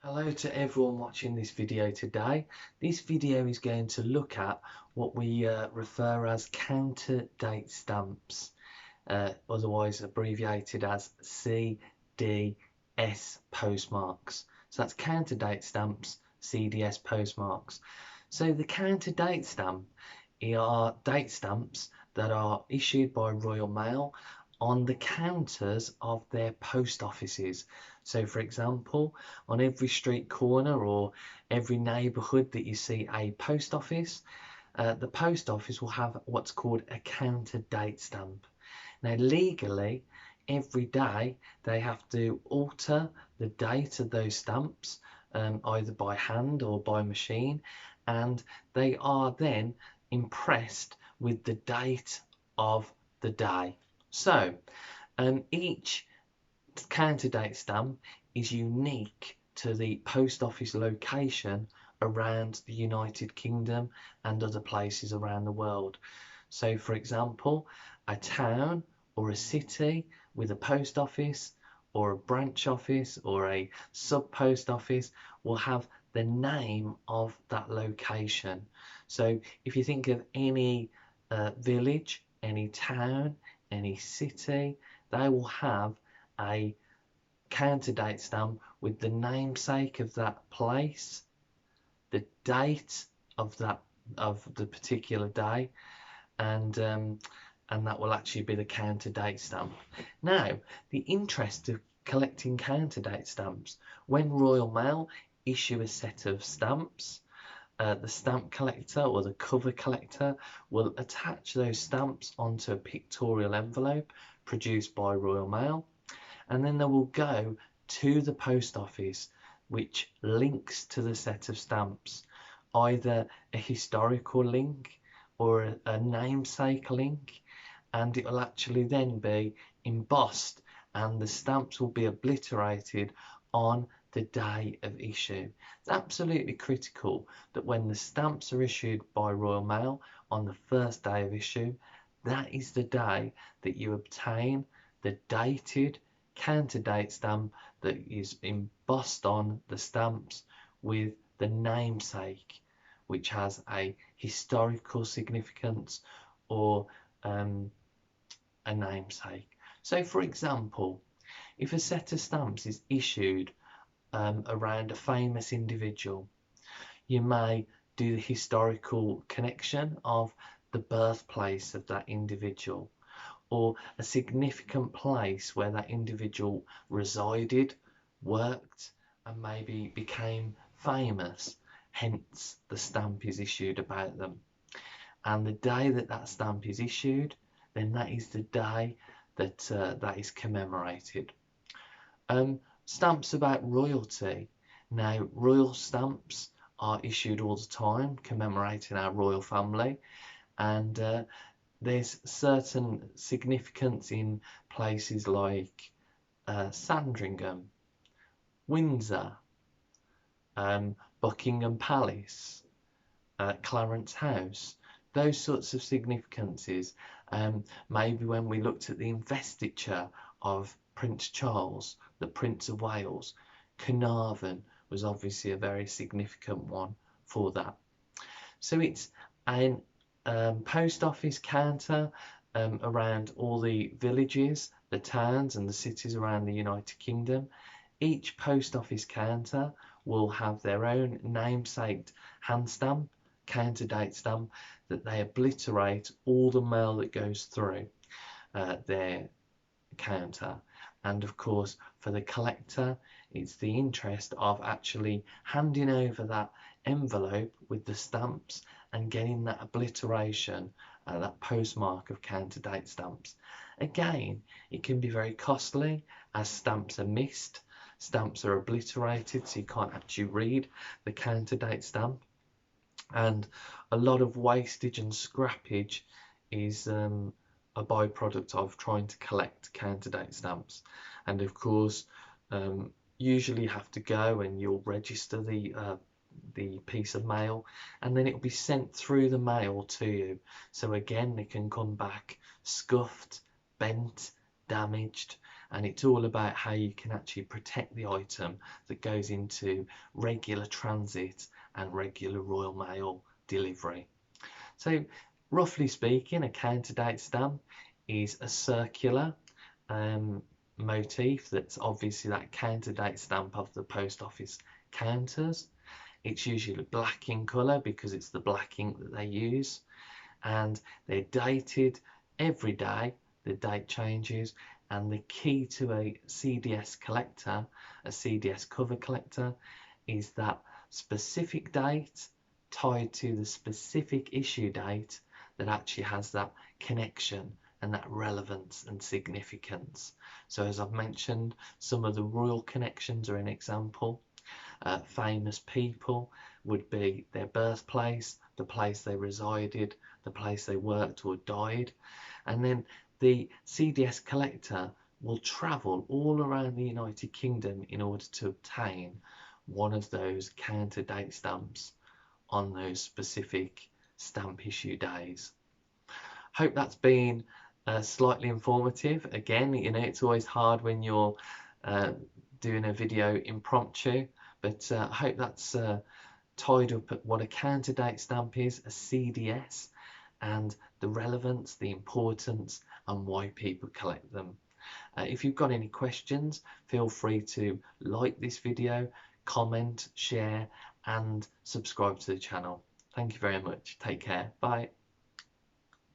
Hello to everyone watching this video today. This video is going to look at what we refer as counter date stamps, otherwise abbreviated as CDS postmarks. So that's counter date stamps, CDS postmarks. So the counter date stamp are date stamps that are issued by Royal Mail on the counters of their post offices. So for example, on every street corner or every neighbourhood that you see a post office, the post office will have what's called a counter date stamp. Now legally, every day they have to alter the date of those stamps, either by hand or by machine, and they are then impressed with the date of the day. So each counter date stamp is unique to the post office location around the United Kingdom and other places around the world. So for example, a town or a city with a post office or a branch office or a sub post office will have the name of that location. So if you think of any village, any town, any city, they will have a counter date stamp with the namesake of that place, the date of the particular day, and that will actually be the counter date stamp. Now, the interest of collecting counter date stamps: when Royal Mail issue a set of stamps, the stamp collector or the cover collector will attach those stamps onto a pictorial envelope produced by Royal Mail, and then they will go to the post office, which links to the set of stamps, either a historical link or a namesake link, and it will actually then be embossed and the stamps will be obliterated on the day of issue. It's absolutely critical that when the stamps are issued by Royal Mail on the first day of issue, that is the day that you obtain the dated counter date stamp that is embossed on the stamps with the namesake, which has a historical significance or a namesake. So for example, if a set of stamps is issued around a famous individual, you may do the historical connection of the birthplace of that individual, or a significant place where that individual resided, worked, and maybe became famous. Hence, the stamp is issued about them. And the day that that stamp is issued, then that is the day that that is commemorated. Stamps about royalty. Now, royal stamps are issued all the time commemorating our royal family, and there's certain significance in places like Sandringham, Windsor, Buckingham Palace, Clarence House, those sorts of significances. Maybe when we looked at the investiture of Prince Charles, the Prince of Wales, Carnarvon was obviously a very significant one for that. So it's an post office counter around all the villages, the towns and the cities around the United Kingdom. Each post office counter will have their own namesaked hand stamp, counter date stamp, that they obliterate all the mail that goes through their counter. And of course, for the collector, it's the interest of actually handing over that envelope with the stamps and getting that obliteration, that postmark of counter date stamps. Again, it can be very costly as stamps are missed, stamps are obliterated, so you can't actually read the counter date stamp. And a lot of wastage and scrappage is a byproduct of trying to collect counter date stamps. And of course, usually you have to go and you'll register the piece of mail, and then it will be sent through the mail to you. So again, it can come back scuffed, bent, damaged, and it's all about how you can actually protect the item that goes into regular transit and regular Royal Mail delivery. So roughly speaking, a counter date stamp is a circular motif that's obviously that counter date stamp of the post office counters. It's usually black in colour because it's the black ink that they use, and they're dated every day. The date changes, and the key to a CDS collector, a CDS cover collector, is that specific date tied to the specific issue date that actually has that connection and that relevance and significance. So as I've mentioned, some of the royal connections are an example. Famous people would be their birthplace, the place they resided, the place they worked or died. And then the CDS collector will travel all around the United Kingdom in order to obtain one of those counter date stamps on those specific stamp issue days. Hope that's been slightly informative. Again, you know, it's always hard when you're doing a video impromptu, but I hope that's tied up at what a counter date stamp is, a CDS, and the relevance, the importance, and why people collect them. If you've got any questions, feel free to like this video, comment, share, and subscribe to the channel. Thank you very much. Take care. Bye.